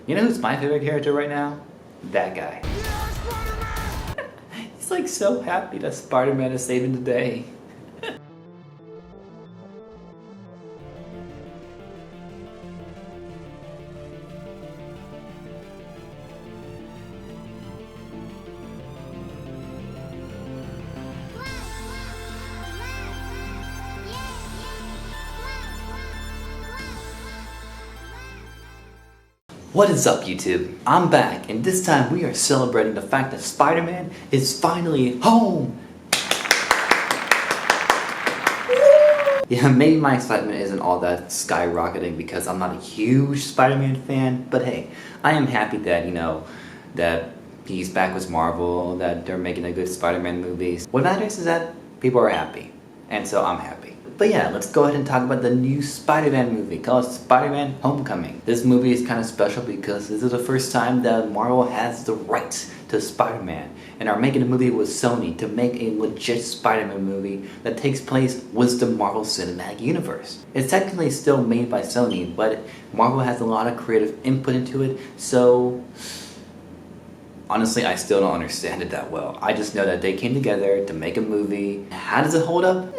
You know who's my favorite character right now? That guy. He's like so happy that Spider-Man is saving the day. What is up, YouTube? I'm back, and this time we are celebrating the fact that Spider-Man is finally home! Yeah, maybe my excitement isn't all that skyrocketing because I'm not a huge Spider-Man fan, but hey, I am happy that, that he's back with Marvel, that they're making a good Spider-Man movies. What matters is that people are happy, and so I'm happy. But yeah, let's go ahead and talk about the new Spider-Man movie called Spider-Man Homecoming. This movie is kind of special because this is the first time that Marvel has the rights to Spider-Man and are making a movie with Sony to make a legit Spider-Man movie that takes place with the Marvel Cinematic Universe. It's technically still made by Sony, but Marvel has a lot of creative input into it, so honestly, I still don't understand it that well. I just know that they came together to make a movie. How does it hold up?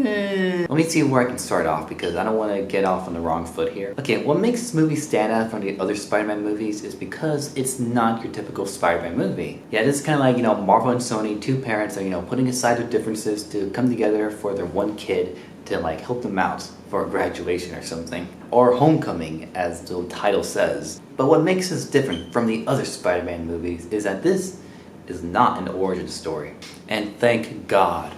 Let me see where I can start off because I don't want to get off on the wrong foot here. Okay, what makes this movie stand out from the other Spider-Man movies is because it's not your typical Spider-Man movie. Yeah, this is kind of like, Marvel and Sony, two parents are, putting aside their differences to come together for their one kid to help them out for graduation or something. Or homecoming, as the title says. But what makes this different from the other Spider-Man movies is that this is not an origin story. And thank God.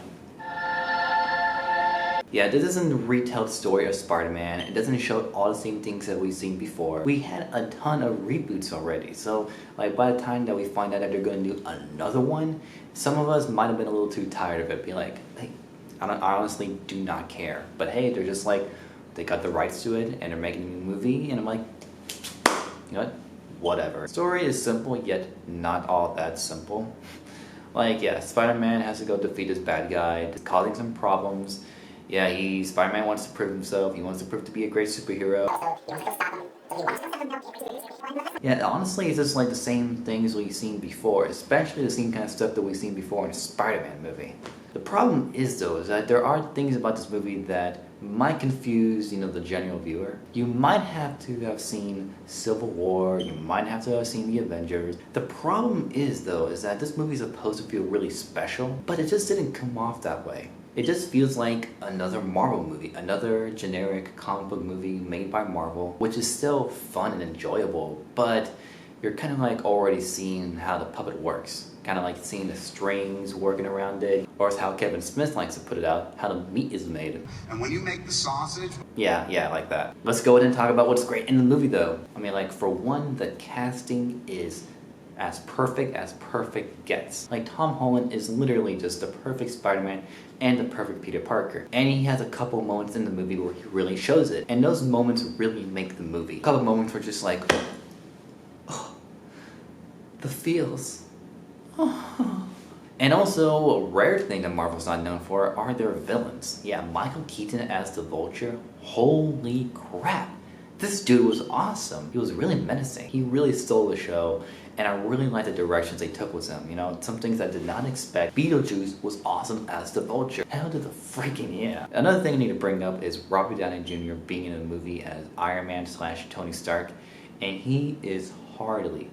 Yeah, this isn't a retold story of Spider-Man. It doesn't show all the same things that we've seen before. We had a ton of reboots already, so by the time that we find out that they're going to do another one, some of us might have been a little too tired of it. Be like, hey, I honestly do not care. But hey, they're just they got the rights to it and they're making a new movie, and I'm like, you know what? Whatever. The story is simple, yet not all that simple. Yeah, Spider-Man has to go defeat this bad guy. It's causing some problems. Yeah, Spider-Man wants to prove himself. He wants to prove to be a great superhero. Yeah, honestly, it's just the same things we've seen before, especially the same kind of stuff that we've seen before in a Spider-Man movie. The problem is, though, is that there are things about this movie that might confuse, the general viewer. You might have to have seen Civil War, you might have to have seen The Avengers. The problem is, though, is that this movie is supposed to feel really special, but it just didn't come off that way. It just feels like another Marvel movie, another generic comic book movie made by Marvel, which is still fun and enjoyable, but you're kind of already seeing how the puppet works. Kind of seeing the strings working around it, or as how Kevin Smith likes to put it out, how the meat is made. And when you make the sausage... Yeah, like that. Let's go ahead and talk about what's great in the movie, though. For one, the casting is as perfect gets. Tom Holland is literally just the perfect Spider-Man and the perfect Peter Parker. And he has a couple moments in the movie where he really shows it. And those moments really make the movie. A couple moments were just oh, the feels. Oh. And also, a rare thing that Marvel's not known for are their villains. Yeah, Michael Keaton as the Vulture. Holy crap. This dude was awesome. He was really menacing. He really stole the show. And I really like the directions they took with him. Some things I did not expect. Beetlejuice was awesome as the Vulture. Hell to the freaking yeah. Another thing I need to bring up is Robert Downey Jr. being in a movie as Iron Man / Tony Stark. And he is hardly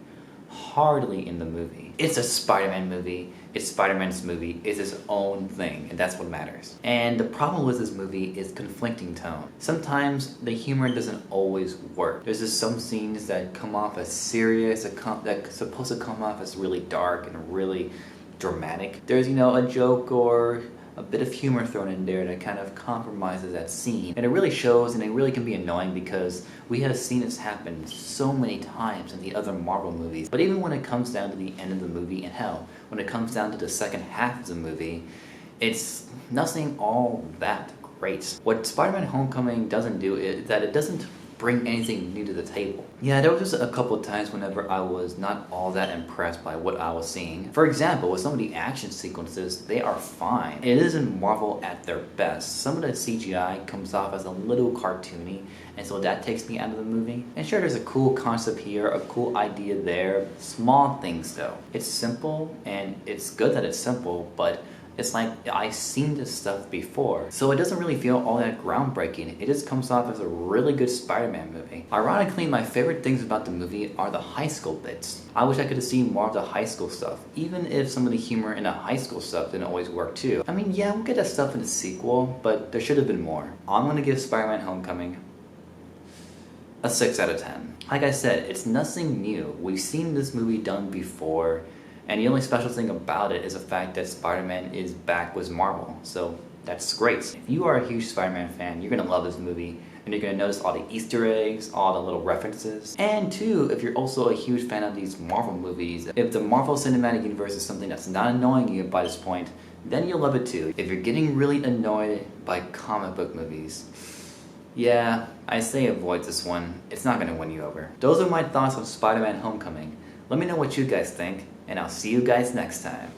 in the movie. It's a Spider-Man movie. It's Spider-Man's movie. It's his own thing, and that's what matters. And the problem with this movie is conflicting tone. Sometimes the humor doesn't always work. There's just some scenes that come off as serious, that's supposed to come off as really dark and really dramatic. There's, a joke or a bit of humor thrown in there that kind of compromises that scene. And it really shows, and it really can be annoying because we have seen this happen so many times in the other Marvel movies. But even when it comes down to the end of the movie, and hell, when it comes down to the second half of the movie, it's nothing all that great. What Spider-Man Homecoming doesn't do is that it doesn't bring anything new to the table. Yeah, there was just a couple of times whenever I was not all that impressed by what I was seeing. For example, with some of the action sequences, they are fine. It isn't Marvel at their best. Some of the CGI comes off as a little cartoony, and so that takes me out of the movie. And sure, there's a cool concept here, a cool idea there. Small things though. It's simple, and it's good that it's simple, but it's like I've seen this stuff before, so it doesn't really feel all that groundbreaking. It just comes off as a really good Spider-Man movie. Ironically, my favorite things about the movie are the high school bits. I wish I could have seen more of the high school stuff, even if some of the humor in the high school stuff didn't always work too. I mean, yeah, we'll get that stuff in the sequel, but there should have been more. I'm gonna give Spider-Man Homecoming a 6 out of 10. Like I said, it's nothing new. We've seen this movie done before, and the only special thing about it is the fact that Spider-Man is back with Marvel, so that's great. If you are a huge Spider-Man fan, you're gonna love this movie, and you're gonna notice all the Easter eggs, all the little references. And two, if you're also a huge fan of these Marvel movies, if the Marvel Cinematic Universe is something that's not annoying you by this point, then you'll love it too. If you're getting really annoyed by comic book movies, yeah, I say avoid this one. It's not gonna win you over. Those are my thoughts on Spider-Man Homecoming. Let me know what you guys think, and I'll see you guys next time.